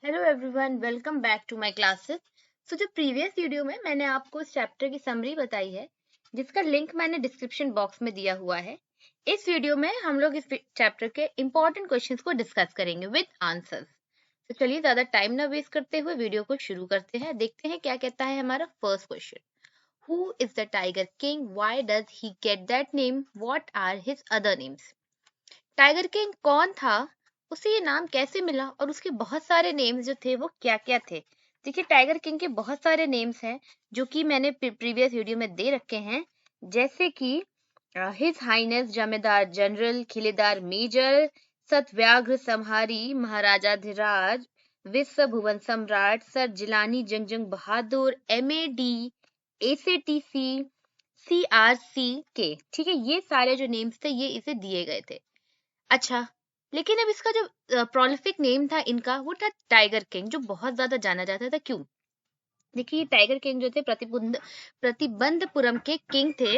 Hello everyone, welcome back to my classes. जो previous video में मैंने आपको इस चैप्टर की समरी बताई है, जिसका लिंक मैंने डिस्क्रिप्शन बॉक्स में दिया हुआ है। इस वीडियो में हम लोग इस चैप्टर के इंपॉर्टेंट क्वेश्चंस को डिस्कस करेंगे विद आंसर्स। तो चलिए ज्यादा टाइम ना वेस्ट करते हुए वीडियो को शुरू करते हैं। देखते हैं क्या कहता है हमारा first question. Who is the tiger king? Why does he get that name? What are his other names? Tiger king कौन था, उसे ये नाम कैसे मिला और उसके बहुत सारे नेम्स जो थे वो क्या क्या थे। देखिए, टाइगर किंग के बहुत सारे नेम्स हैं जो कि मैंने प्रीवियस वीडियो में दे रखे हैं, जैसे कि हिज हाइनेस जमींदार जनरल, खिलेदार मेजर, सतव्याघ्र संहारी, महाराजा धीराज, विश्व भुवन सम्राट, सर जिलानी जंग बहादुर, MAD, ACTC, CRC के। ठीक है, ये सारे जो नेम्स थे ये इसे दिए गए थे। अच्छा, लेकिन अब इसका जो प्रोलिफिक नेम था इनका, वो था टाइगर किंग, जो बहुत ज्यादा जाना जाता था। क्यों? देखिए, ये टाइगर किंग जो थे प्रतिबंधपुरम के किंग थे,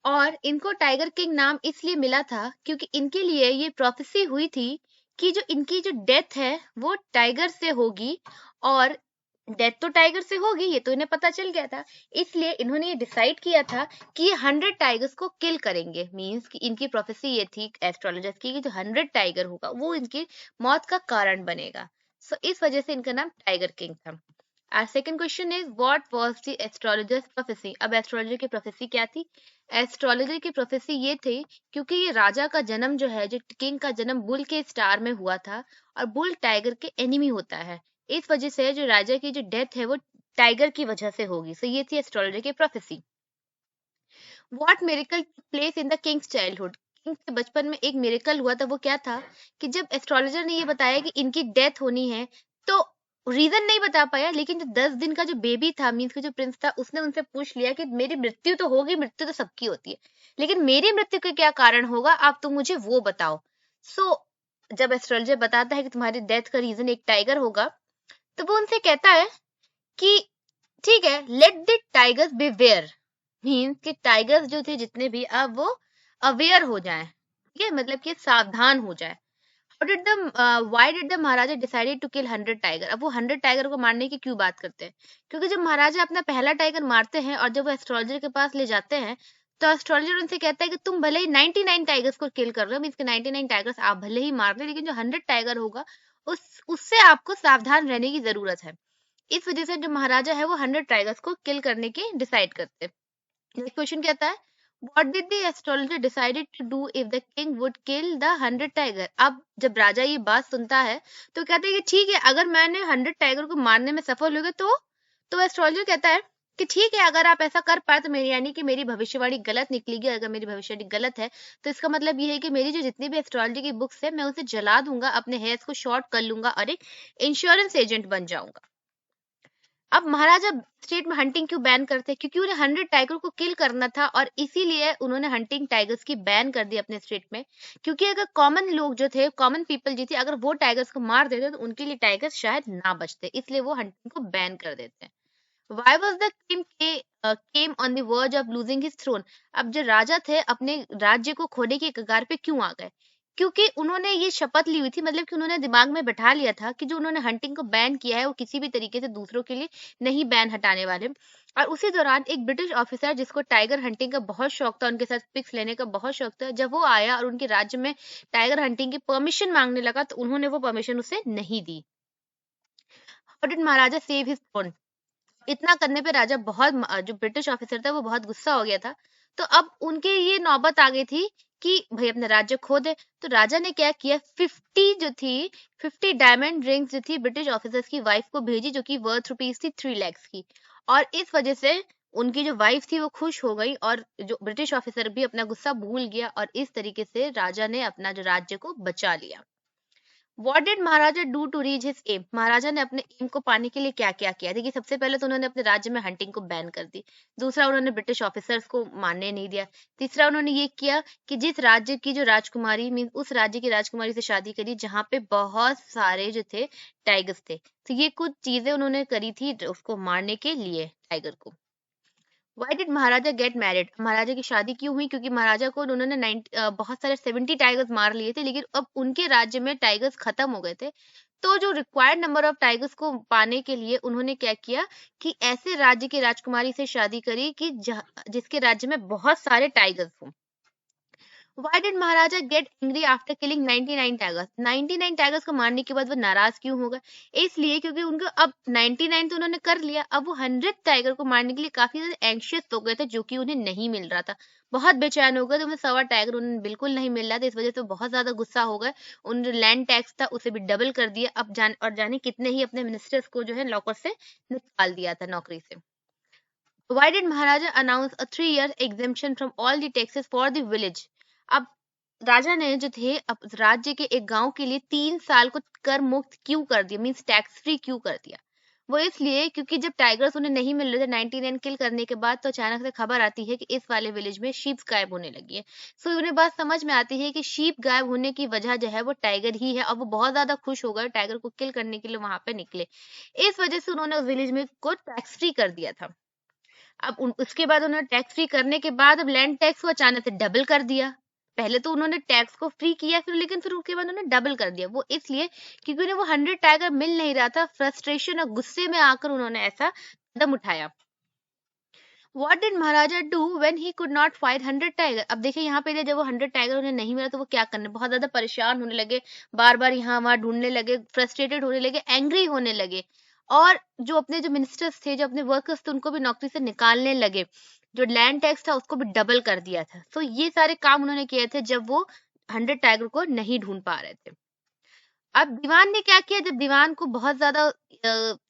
और इनको टाइगर किंग नाम इसलिए मिला था क्योंकि इनके लिए ये प्रोफेसी हुई थी कि जो इनकी जो डेथ है वो टाइगर से होगी, और डेथ तो टाइगर से होगी, ये तो इन्हें पता चल गया था। इसलिए इन्होंने ये डिसाइड किया था कि ये 100 टाइगर्स को किल करेंगे। मींस कि इनकी प्रोफेसी ये थी एस्ट्रोलॉजर्स की कि जो 100 टाइगर होगा वो इनकी मौत का कारण बनेगा। सो इस वजह से इनका नाम टाइगर किंग था। Our second question is what was the astrologer's prophecy? अब एस्ट्रोलॉजर की प्रोफेसी क्या थी? एस्ट्रोलॉजर की प्रोफेसी ये थी, क्योंकि ये राजा का जन्म जो है, जो किंग का जन्म बुल के स्टार में हुआ था, और बुल टाइगर के एनिमी होता है। इस वजह से जो राजा की जो डेथ है वो टाइगर की वजह से होगी। सो ये थी एस्ट्रोलॉजर की prophecy. What miracle place in the Kings childhood? King के बचपन में एक मिरेकल हुआ था। वो क्या था कि जब एस्ट्रोलॉजर ने ये बताया कि इनकी डेथ होनी है, तो रीजन नहीं बता पाया, लेकिन जो 10 दिन का जो बेबी था, मीन्स का जो प्रिंस था, उसने उनसे पूछ लिया कि मेरी मृत्यु तो होगी, मृत्यु तो सबकी होती है, लेकिन मेरी मृत्यु का क्या कारण होगा, आप तुम मुझे वो बताओ। सो जब एस्ट्रोलॉजर बताता है कि तुम्हारी डेथ का रीजन एक टाइगर होगा, तो वो उनसे कहता है कि ठीक है, let the tigers beware. Means कि टाइगर्स जो थे जितने भी, अब वो अवेयर हो जाएं, ठीक है, मतलब कि सावधान हो जाए। How did the why did the maharaja decided to kill 100 tiger? अब वो 100 टाइगर को मारने की क्यों बात करते हैं? क्योंकि जब महाराजा अपना पहला टाइगर मारते हैं और जब वो एस्ट्रोलॉजर के पास ले जाते हैं, तो एस्ट्रोलॉजर उनसे कहता है कि तुम भले ही 99 टाइगर्स को किल कर रहे हो, मीन्स कि 99 टाइगर्स आप भले ही मार रहे हो, लेकिन जो 100 टाइगर होगा उससे आपको सावधान रहने की जरूरत है। इस वजह से जो महाराजा है वो 100 टाइगर्स को किल करने की डिसाइड करते हैं। नेक्स्ट क्वेश्चन कहता है what did the astrologer decided to do if the king would kill the 100 tiger? अब जब राजा ये बात सुनता है तो कहता है कि ठीक है, अगर मैंने 100 टाइगर को मारने में सफल हो गए तो एस्ट्रोलॉजर कहता है कि ठीक है, अगर आप ऐसा कर पाए तो मेरी, यानी कि मेरी भविष्यवाणी गलत निकलेगी। अगर मेरी भविष्यवाणी गलत है तो इसका मतलब ये है कि मेरी जो जितनी भी एस्ट्रोलॉजी की बुक्स है मैं उसे जला दूंगा, अपने हेयर्स को शॉर्ट कर लूंगा और एक इंश्योरेंस एजेंट बन जाऊंगा। अब महाराजा स्टेट में हंटिंग क्यों बैन करते हैं? क्योंकि उन्हें 100 टाइगर को किल करना था, और इसीलिए उन्होंने हंटिंग टाइगर्स की बैन कर दी अपने स्टेट में। क्योंकि अगर कॉमन लोग जो थे, कॉमन पीपल जो थी, अगर वो टाइगर्स को मार देते तो उनके लिए टाइगर्स शायद ना बचते, इसलिए वो हंटिंग को बैन कर देते हैं। Why was the king came on the verge of losing his throne? अब जो राजा थे अपने राज्य को खोने की कगार पे क्यों आ गए? क्योंकि उन्होंने ये शपथ ली हुई थी, मतलब कि उन्होंने दिमाग में बैठा लिया था कि जो उन्होंने हंटिंग को बैन किया है वो किसी भी तरीके से दूसरों के लिए नहीं बैन हटाने वाले। और उसी दौरान एक ब्रिटिश ऑफिसर जिसको टाइगर हंटिंग का बहुत शौक था, उनके साथ पिक्स लेने का बहुत शौक था, जब वो आया और उनके राज्य में टाइगर हंटिंग की परमिशन मांगने लगा तो उन्होंने वो परमिशन उसे नहीं दी। How did Maharaja save his throne? इतना करने पे राजा बहुत जो ब्रिटिश ऑफिसर था वो बहुत गुस्सा हो गया था। तो अब उनके ये नौबत आ गई थी कि भाई अपना राज्य खो दे। तो राजा ने क्या किया, 50 जो थी, 50 डायमंड रिंग्स जो थी ब्रिटिश ऑफिसर्स की वाइफ को भेजी, जो कि वर्थ रुपीज थी 3 लाख की। और इस वजह से उनकी जो वाइफ थी वो खुश हो गई, और जो ब्रिटिश ऑफिसर भी अपना गुस्सा भूल गया, और इस तरीके से राजा ने अपना जो राज्य को बचा लिया। What did Maharaja do to reach his aim? Maharaja ने अपने एम को पाने के लिए क्या क्या किया? देखिए, सबसे पहले तो उन्होंने अपने राज्य में हंटिंग को बैन कर दी। दूसरा, उन्होंने ब्रिटिश ऑफिसर्स को मानने नहीं दिया। तीसरा, उन्होंने ये किया कि जिस राज्य की जो राजकुमारी, मीन उस राज्य की राजकुमारी से शादी करी जहाँ पे बहुत सारे जो थे टाइगर्स थे। तो ये कुछ चीजें उन्होंने करी थी उसको मारने के लिए, टाइगर को। Why did Maharaja get married? Maharaja की शादी क्यों हुई? क्योंकि महाराजा को उन्होंने बहुत सारे 70 टाइगर्स मार लिए थे, लेकिन अब उनके राज्य में टाइगर्स खत्म हो गए थे। तो जो रिक्वायर्ड नंबर ऑफ टाइगर्स को पाने के लिए उन्होंने क्या किया कि ऐसे राज्य की राजकुमारी से शादी करी कि जिसके राज्य में बहुत सारे टाइगर्स हों। Why did Maharaja get angry after killing 99 tigers? 99 tigers को मारने के बाद वो नाराज क्यों हो गए? इसलिए क्योंकि उनको अब 99 तो उन्होंने कर लिया, अब वो 100 टाइगर को मारने के लिए काफी ज्यादा एंशियस हो गए थे, जो कि उन्हें नहीं मिल रहा था। बहुत बेचैन हो गए, तो उन्हें 100 टाइगर उन्हें बिल्कुल नहीं मिल रहा था। इस वजह से बहुत ज्यादा गुस्सा हो गए। उन जो लैंड टैक्स था उसे भी डबल कर दिया। अब जाने कितने ही अपने मिनिस्टर्स को जो है लॉकर से निकाल दिया था नौकरी से। Why did Maharaja announce a 3-year exemption from all the taxes for the village? अब राजा ने जो थे अब राज्य के एक गांव के लिए 3 साल को कर मुक्त क्यों कर दिया, मीन्स टैक्स फ्री क्यों कर दिया? वो इसलिए क्योंकि जब टाइगर्स उन्हें नहीं मिल रहे थे 99 किल करने के बाद, तो अचानक से खबर आती है कि इस वाले विलेज में शीप गायब होने लगी है। सो उन्हें बात समझ में आती है कि शीप गायब होने की वजह जो है वो टाइगर ही है, और वो बहुत ज्यादा खुश हो गए, टाइगर को किल करने के लिए वहां पे निकले। इस वजह से उन्होंने उस विलेज में को टैक्स फ्री कर दिया था। अब उसके बाद उन्होंने टैक्स फ्री करने के बाद अब लैंड टैक्स को अचानक से डबल कर दिया। पहले तो उन्होंने टैक्स को फ्री किया, लेकिन फिर उसके बाद उन्होंने डबल कर दिया। वो इसलिए क्योंकि उन्हें वो 100 टाइगर मिल नहीं रहा था। फ्रस्ट्रेशन और गुस्से में आकर उन्होंने ऐसा कदम उठाया। What did Maharaja do when he could not fight 100 tiger? अब देखिए यहाँ पे जब वो 100 टाइगर उन्हें नहीं मिला तो वो क्या करने, बहुत ज्यादा परेशान होने लगे, बार बार यहाँ वहां ढूंढने लगे, फ्रस्ट्रेटेड होने लगे, एंग्री होने लगे, और जो अपने जो मिनिस्टर्स थे, जो अपने वर्कर्स थे, उनको भी नौकरी से निकालने लगे। जो लैंड टैक्स था उसको भी डबल कर दिया था। तो ये सारे काम उन्होंने किए थे जब वो 100 टाइगर को नहीं ढूंढ पा रहे थे। अब दीवान ने क्या किया, जब दीवान को बहुत ज्यादा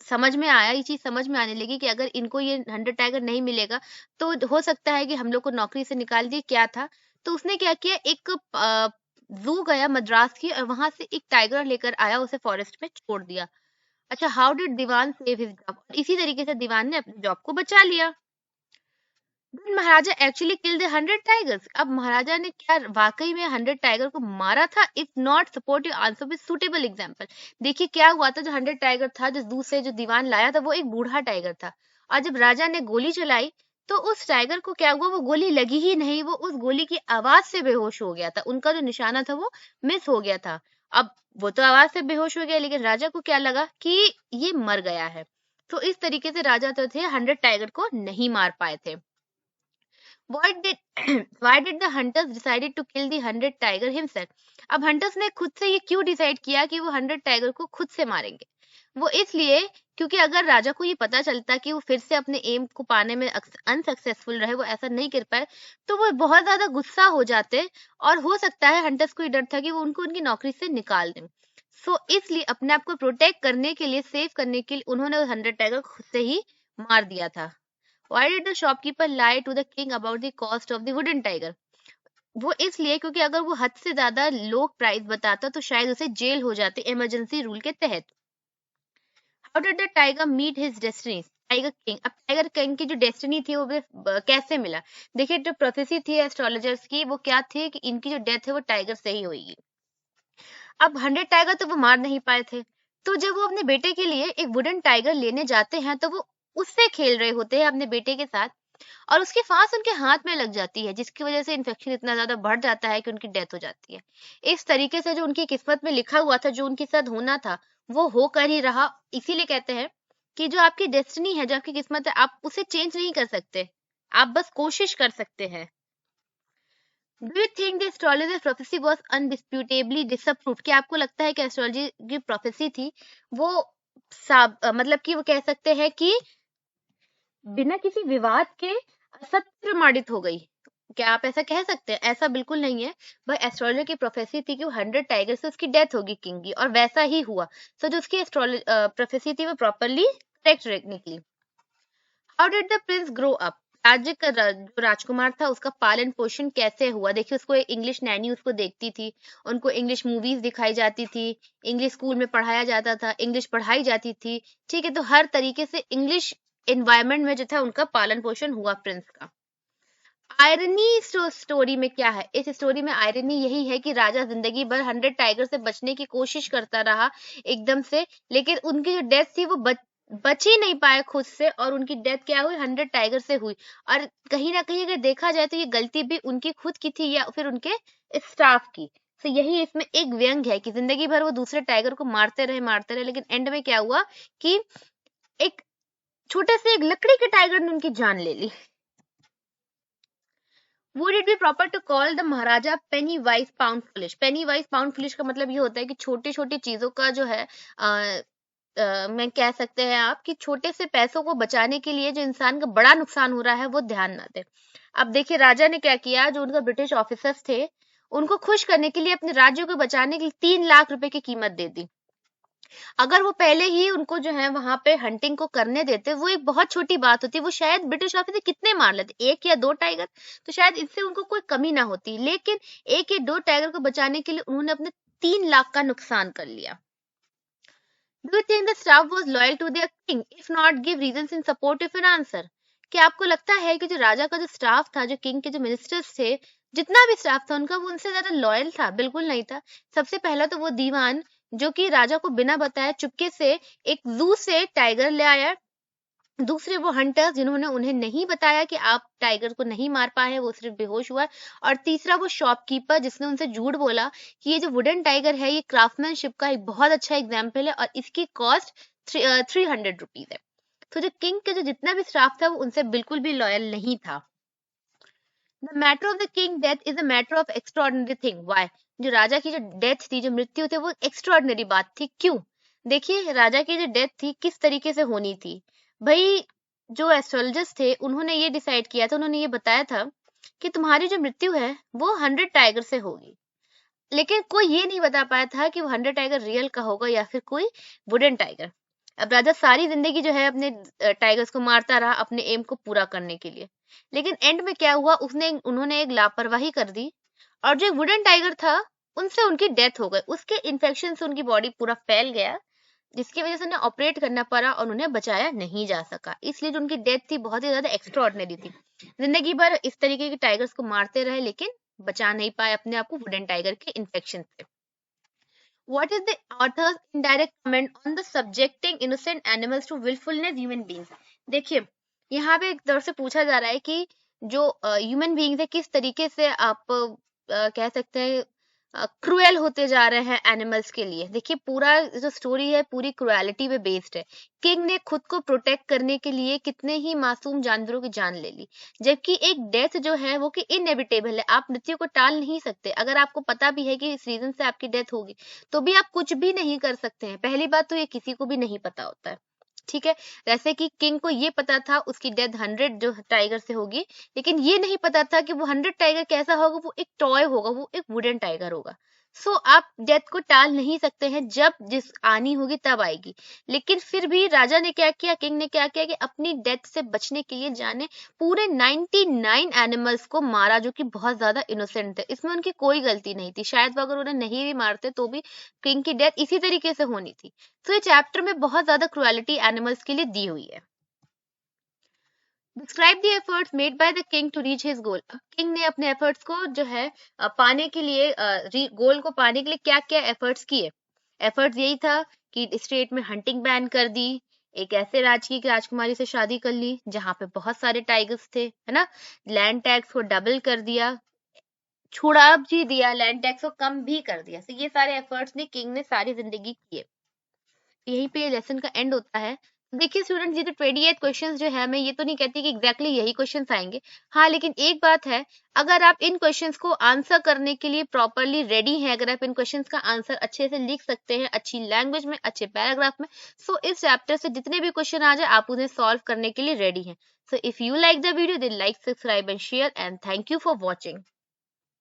समझ में आया, ये चीज समझ में आने लगी कि अगर इनको ये 100 टाइगर नहीं मिलेगा तो हो सकता है कि हम लोग को नौकरी से निकाल दिए। क्या था, तो उसने क्या किया, एक जू गया मद्रास की, और वहां से एक टाइगर लेकर आया, उसे फॉरेस्ट में छोड़ दिया। अच्छा, how did dewan save his job? इसी तरीके से दीवान ने अपनी जॉब को बचा लिया। Did Maharaja actually kill the 100 tigers? अब महाराजा ने क्या वाकई में 100 टाइगर को मारा था? If not, support your answer with suitable example. देखिए क्या हुआ था, जो 100 टाइगर था, जो दूसरे जो दीवान लाया था, वो एक बूढ़ा टाइगर था, और जब राजा ने गोली चलाई तो उस टाइगर को क्या हुआ, वो गोली लगी ही नहीं, वो उस गोली की आवाज से बेहोश हो गया था। उनका जो निशाना था वो मिस हो गया था। अब वो तो आवाज से बेहोश हो गया, लेकिन राजा को क्या लगा कि ये मर गया है। तो इस तरीके से राजा तो थे 100 टाइगर को नहीं मार पाए थे। Why did why did the hunters decided to kill the 100 tiger himself? अब हंटर्स ने खुद से ये क्यों डिसाइड किया कि वो 100 टाइगर को खुद से मारेंगे? वो इसलिए क्योंकि अगर राजा को ये पता चलता कि वो फिर से अपने एम को पाने में अनसक्सेसफुल रहे, वो ऐसा नहीं कर पाए, तो वो बहुत ज्यादा गुस्सा हो जाते, और हो सकता है हंटर्स को ये डर था कि वो उनको उनकी नौकरी से निकाल दें। सो इसलिए अपने आप को प्रोटेक्ट करने के लिए, सेव करने के लिए, उन्होंने 100 टाइगर खुद से ही मार दिया था। Why did the shopkeeper lie to the king about the cost of the wooden tiger? वो इसलिए क्योंकि अगर वो हद से ज्यादा लो प्राइस बताता तो शायद उसे जेल हो जाती, इमरजेंसी रूल के तहत। How did the tiger meet his destiny? Tiger king, अब टाइगर किंग की जो डेस्टिनी थी वो कैसे मिला? देखिए, जो प्रोफेसी थी एस्ट्रोलॉजर्स की, वो क्या थी कि इनकी जो डेथ है वो टाइगर से ही होगी। अब 100 टाइगर तो वो मार नहीं पाए थे, तो जब वो अपने बेटे के लिए एक वुडन टाइगर लेने जाते हैं, तो वो उससे खेल रहे होते हैं अपने बेटे के साथ, और उसकी फांस उनके हाथ में लग जाती है, जिसकी वजह से इन्फेक्शन इतना ज्यादा बढ़ जाता है कि उनकी डेथ हो जाती है। इस तरीके से जो उनकी किस्मत में लिखा हुआ था, जो उनके साथ होना था, वो होकर ही रहा। इसीलिए कहते हैं कि जो आपकी डेस्टिनी है, जो आपकी किस्मत है, आप उसे चेंज नहीं कर सकते, आप बस कोशिश कर सकते हैं। Do you think the astrology prophecy was undisputably disapproved? क्या आपको लगता है कि एस्ट्रोलॉजी की प्रोफेसी थी वो मतलब कि वो कह सकते हैं कि बिना किसी विवाद के असत्य प्रमाणित हो गई? क्या आप ऐसा कह सकते हैं? ऐसा बिल्कुल नहीं है। वह एस्ट्रोलॉजर की प्रोफेसी थी कि वो 100 टाइगर से उसकी डेथ होगी किंग की, और वैसा ही हुआ। सो जो उसकी प्रोफेसी थी वो प्रॉपरली करेक्ट निकली। How did the Prince grow up? राज्य का जो राजकुमार था उसका पालन पोषण कैसे हुआ? देखिए, उसको इंग्लिश नैनी उसको देखती थी, उनको इंग्लिश मूवीज दिखाई जाती थी, इंग्लिश स्कूल में पढ़ाया जाता था, इंग्लिश पढ़ाई जाती थी, ठीक है, तो हर तरीके से इंग्लिश एनवायरनमेंट में जो था उनका पालन पोषण हुआ प्रिंस का। आयरनी स्टोरी में क्या है? इस स्टोरी में आयरनी यही है कि राजा जिंदगी भर 100 टाइगर से बचने की कोशिश करता रहा एकदम से, लेकिन उनकी जो डेथ थी वो बच ही नहीं पाए खुद से, और उनकी डेथ क्या हुई, 100 टाइगर से हुई। और कहीं ना कहीं अगर देखा जाए तो ये गलती भी उनकी खुद की थी या फिर उनके स्टाफ की। तो यही इसमें एक व्यंग है कि जिंदगी भर वो दूसरे टाइगर को मारते रहे, लेकिन एंड में क्या हुआ कि एक छोटे से एक लकड़ी के टाइगर ने उनकी जान ले ली। Would it be proper to call the Maharaja penny wise pound foolish? penny wise pound foolish का मतलब ये होता है कि छोटी छोटी चीजों का जो है मैं कह सकते हैं आप कि छोटे से पैसों को बचाने के लिए जो इंसान का बड़ा नुकसान हो रहा है वो ध्यान ना दे। अब देखिए राजा ने क्या किया, जो उनका ब्रिटिश ऑफिसर्स थे उनको खुश करने के लिए अपने राज्य को बचाने के लिए 3 लाख रुपए की कीमत दे दी। अगर वो पहले ही उनको जो है वहां पे हंटिंग को करने देते, वो एक बहुत छोटी बात होती, वो शायद ब्रिटिश ऑफिसर कितने मार लेते, 1 या 2 टाइगर, तो शायद इससे उनको कोई कमी ना होती, लेकिन 1 या 2 टाइगर को बचाने के लिए उन्होंने अपने 3 लाख का नुकसान कर लिया। Do you think the staff was loyal to their king? If not, give reasons in support of an answer. क्या आपको लगता है कि जो राजा का जो स्टाफ था, जो किंग के जो मिनिस्टर्स थे, जितना भी स्टाफ था उनका, वो उनसे ज्यादा लॉयल था? बिल्कुल नहीं था। सबसे पहला तो वो दीवान जो कि राजा को बिना बताए चुपके से एक जू से टाइगर ले आया, दूसरे वो हंटर्स जिन्होंने उन्हें नहीं बताया कि आप टाइगर को नहीं मार पाए, वो सिर्फ बेहोश हुआ, और तीसरा वो शॉपकीपर जिसने उनसे झूठ बोला कि ये जो वुडन टाइगर है ये क्राफ्टमैनशिप का एक बहुत अच्छा एग्जाम्पल है और इसकी कॉस्ट 300 रुपीज है। तो जो किंग के जो जितना भी स्टाफ था वो उनसे बिल्कुल भी लॉयल नहीं था। The matter of the king death is a matter of extraordinary thing. Why? जो राजा की जो डेथ थी, जो मृत्यु थी, वो एक्स्ट्राऑर्डिनरी बात थी। क्यों? देखिए राजा की जो डेथ थी किस तरीके से होनी थी। भाई जो एस्ट्रोलॉजर्स थे उन्होंने ये डिसाइड किया था, उन्होंने ये बताया था कि तुम्हारी जो मृत्यु है वो 100 टाइगर से होगी, लेकिन कोई ये नहीं बता पाया था कि वो 100 टाइगर रियल का होगा या फिर कोई वुडन टाइगर। अब राजा सारी जिंदगी जो है अपने टाइगर्स को मारता रहा अपने एम को पूरा करने के लिए, लेकिन एंड में क्या हुआ, उन्होंने एक लापरवाही कर दी और जो वुडन टाइगर था उनसे उनकी डेथ हो गई, उसके इन्फेक्शन से उनकी बॉडी पूरा फैल गया, जिसकी वजह से उन्हें ऑपरेट करना पड़ा और उन्हें बचाया नहीं जा सका। इसलिए जो उनकी डेथ थी बहुत ही ज्यादा एक्स्ट्रा ऑर्डिनरी थी। जिंदगी भर इस तरीके के टाइगर्स को मारते रहे लेकिन बचा नहीं पाए अपने आप को वुडन टाइगर के इन्फेक्शन से। What is the author's indirect comment on the subjecting innocent animals to willfulness human beings? देखिए यहाँ पे एक तरफ से पूछा जा रहा है कि जो ह्यूमन बीइंग्स है किस तरीके से आप कह सकते हैं क्रूएल होते जा रहे हैं एनिमल्स के लिए। देखिए पूरा जो स्टोरी है पूरी क्रुएलिटी पे बेस्ड है। किंग ने खुद को प्रोटेक्ट करने के लिए कितने ही मासूम जानवरों की जान ले ली, जबकि एक डेथ जो है वो कि इनएविटेबल है, आप मृत्यु को टाल नहीं सकते। अगर आपको पता भी है कि इस रीजन से आपकी डेथ होगी तो भी आप कुछ भी नहीं कर सकते हैं। पहली बात तो ये किसी को भी नहीं पता होता है, ठीक है। जैसे कि किंग को ये पता था उसकी डेथ 100 जो टाइगर से होगी, लेकिन ये नहीं पता था कि वो 100 टाइगर कैसा होगा, वो एक टॉय होगा, वो एक वुडन टाइगर होगा। सो आप डेथ को टाल नहीं सकते हैं, जब जिस आनी होगी तब आएगी। लेकिन फिर भी राजा ने क्या किया, किंग ने क्या किया कि अपनी डेथ से बचने के लिए जाने पूरे 99 एनिमल्स को मारा जो कि बहुत ज्यादा इनोसेंट थे, इसमें उनकी कोई गलती नहीं थी। शायद वो अगर उन्हें नहीं भी मारते तो भी किंग की डेथ इसी तरीके से होनी थी। तो ये चैप्टर में बहुत ज्यादा क्रुएलिटी एनिमल्स के लिए दी हुई है। Describe the efforts made by the king to reach his goal. King ने अपने एफर्ट्स को जो है पाने के लिए गोल को पाने के लिए क्या क्या एफर्ट्स किए। एफर्ट्स यही था कि स्टेट में हंटिंग बैन कर दी, एक ऐसे राजकीय राजकुमारी से शादी कर ली जहां पे बहुत सारे टाइगर्स थे, है ना, लैंड टैक्स को डबल कर दिया, छुड़ा भी दिया, लैंड टैक्स को कम भी कर दिया। तो ये सारे एफर्ट्स ने किंग ने सारी जिंदगी किए। यहीं पे लेसन का एंड होता है। देखिए स्टूडेंट्स, ये जो 28 क्वेश्चंस जो है मैं ये तो नहीं कहती कि एग्जैक्टली यही क्वेश्चंस आएंगे, हाँ लेकिन एक बात है, अगर आप इन क्वेश्चंस को आंसर करने के लिए प्रॉपरली रेडी हैं, अगर आप इन क्वेश्चंस का आंसर अच्छे से लिख सकते हैं, अच्छी लैंग्वेज में, अच्छे पैराग्राफ में, सो इस चैप्टर से जितने भी क्वेश्चन आ जाए आप उन्हें सॉल्व करने के लिए रेडी हैं। So if you like the video then like, subscribe and share, and thank you for watching.